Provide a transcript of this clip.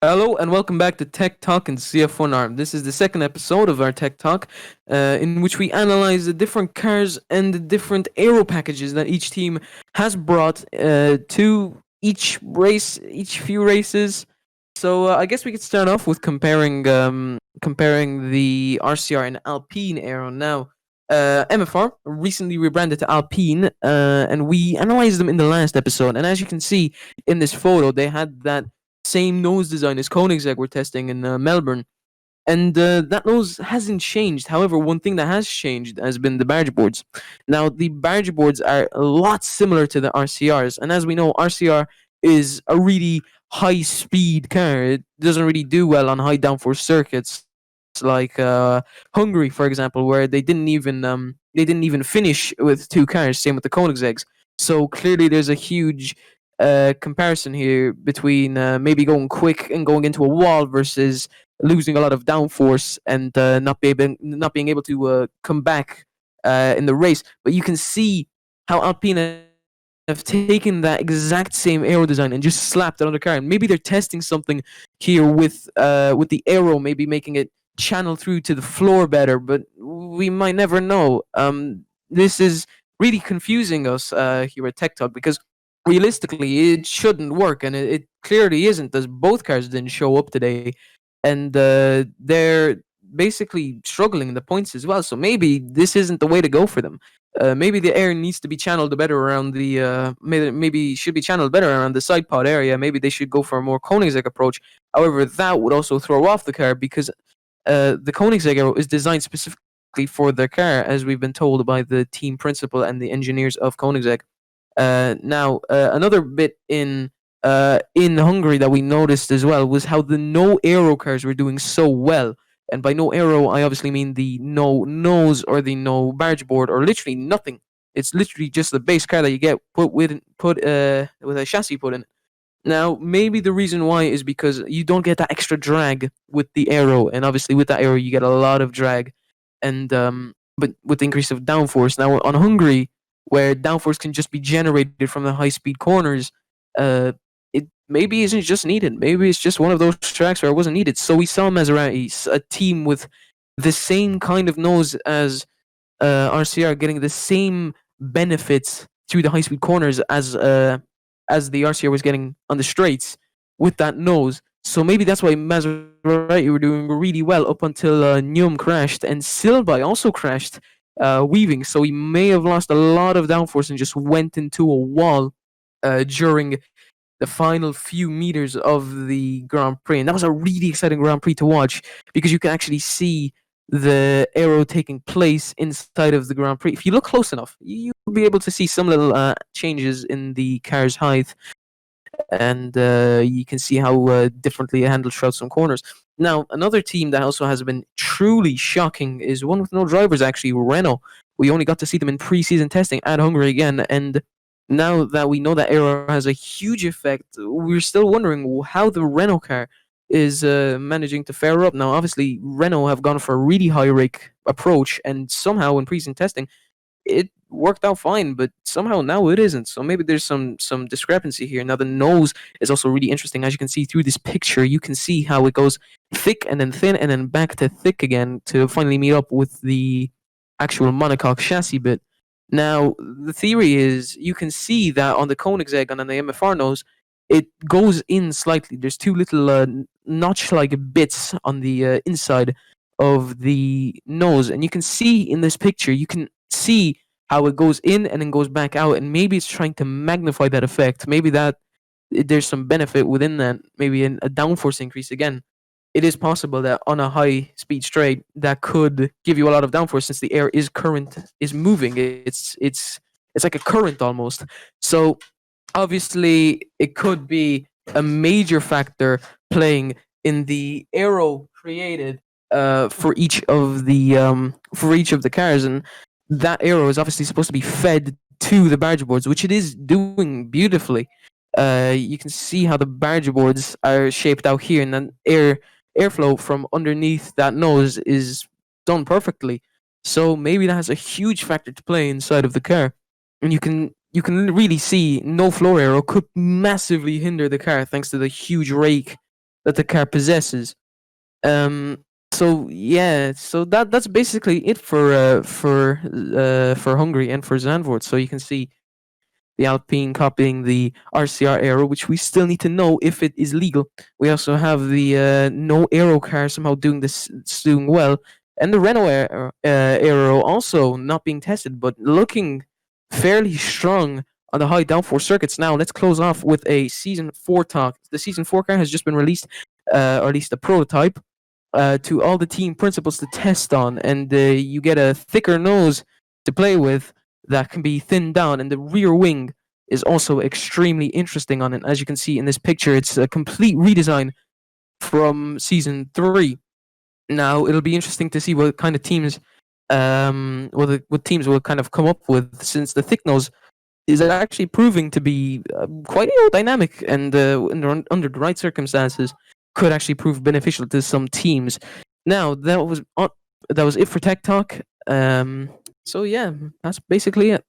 Hello and welcome back to Tech Talk and CEF1R. This is the second episode of our Tech Talk, in which we analyze the different cars and the different aero packages that each team has brought to each race, each few races. So I guess we could start off with comparing the RCR and Alpine aero. Now, MFR recently rebranded to Alpine, and we analyzed them in the last episode. And as you can see in this photo, they had that same nose design as Koenigsegg we're testing in Melbourne. And that nose hasn't changed. However, one thing that has changed has been the barge boards. Now, the barge boards are a lot similar to the RCRs. And as we know, RCR is a really high speed car. It doesn't really do well on high downforce circuits like Hungary, for example, where they didn't even finish with two cars. Same with the Koenigsegg's. So clearly, there's a huge comparison here between maybe going quick and going into a wall versus losing a lot of downforce and not being able to come back in the race. But you can see how Alpine have taken that exact same aero design and just slapped it on the car. And maybe they're testing something here with the aero, maybe making it channel through to the floor better. But we might never know. This is really confusing us here at Tech Talk because realistically it shouldn't work, and it clearly isn't, as both cars didn't show up today, and they're basically struggling in the points as well. So maybe this isn't the way to go for them. Maybe the air needs to be channeled better around the maybe should be channeled better around the side pod area. Maybe they should go for a more Koenigsegg approach. However, that would also throw off the car because the Koenigsegg aero is designed specifically for their car, as we've been told by the team principal and the engineers of Koenigsegg. Now, another bit in Hungary that we noticed as well was how the no aero cars were doing so well. And by no aero, I obviously mean the no nose or the no barge board or literally nothing. It's literally just the base car that you get with a chassis put in. Now, maybe the reason why is because you don't get that extra drag with the aero, and obviously with that aero you get a lot of drag, and but with the increase of downforce. Now on Hungary, where downforce can just be generated from the high speed corners, it maybe isn't just needed. Maybe it's just one of those tracks where it wasn't needed. So we saw Maserati, a team with the same kind of nose as RCR, getting the same benefits through the high speed corners as the RCR was getting on the straights with that nose. So maybe that's why Maserati were doing really well up until Nyum crashed and Silby also crashed weaving. So he may have lost a lot of downforce and just went into a wall during the final few meters of the Grand Prix. And that was a really exciting Grand Prix to watch because you can actually see the aero taking place inside of the Grand Prix. If you look close enough, you'll be able to see some little changes in the car's height, and you can see how differently it handles throughout some corners. Now, another team that also has been truly shocking is one with no drivers, actually, Renault. We only got to see them in pre-season testing at Hungary again, and now that we know that aero has a huge effect, we're still wondering how the Renault car is managing to fare up. Now, obviously, Renault have gone for a really high rake approach, and somehow in pre-season testing, it worked out fine, but somehow now it isn't. So maybe there's some discrepancy here. Now the nose is also really interesting. As you can see through this picture, you can see how it goes thick and then thin and then back to thick again to finally meet up with the actual monocoque chassis bit. Now the theory is you can see that on the Koenigsegg and on the MFR nose, it goes in slightly. There's two little notch-like bits on the inside of the nose, and you can see in this picture, you can see how it goes in and then goes back out, and maybe it's trying to magnify that effect. Maybe that there's some benefit within that, maybe a downforce increase. Again, it is possible that on a high speed straight that could give you a lot of downforce since the air is moving. It's like a current almost. So obviously it could be a major factor playing in the aero created for each of the cars, and that aero is obviously supposed to be fed to the barge boards, which it is doing beautifully. You can see how the barge boards are shaped out here, and then airflow from underneath that nose is done perfectly. So maybe that has a huge factor to play inside of the car. And you can really see no floor aero could massively hinder the car thanks to the huge rake that the car possesses. Um, so yeah, so that's basically it for Hungary and for Zandvoort. So you can see the Alpine copying the RCR aero, which we still need to know if it is legal. We also have the no aero car somehow doing this, doing well, and the Renault aero also not being tested, but looking fairly strong on the high downforce circuits. Now let's close off with a season 4 talk. The season 4 car has just been released, or at least a prototype, to all the team principals to test on, and you get a thicker nose to play with that can be thinned down, and the rear wing is also extremely interesting on it. As you can see in this picture, it's a complete redesign from season 3. Now it'll be interesting to see what kind of teams, what teams will kind of come up with, since the thick nose is actually proving to be quite aerodynamic, and under the right circumstances could actually prove beneficial to some teams. Now that was it for Tech Talk. So yeah, that's basically it.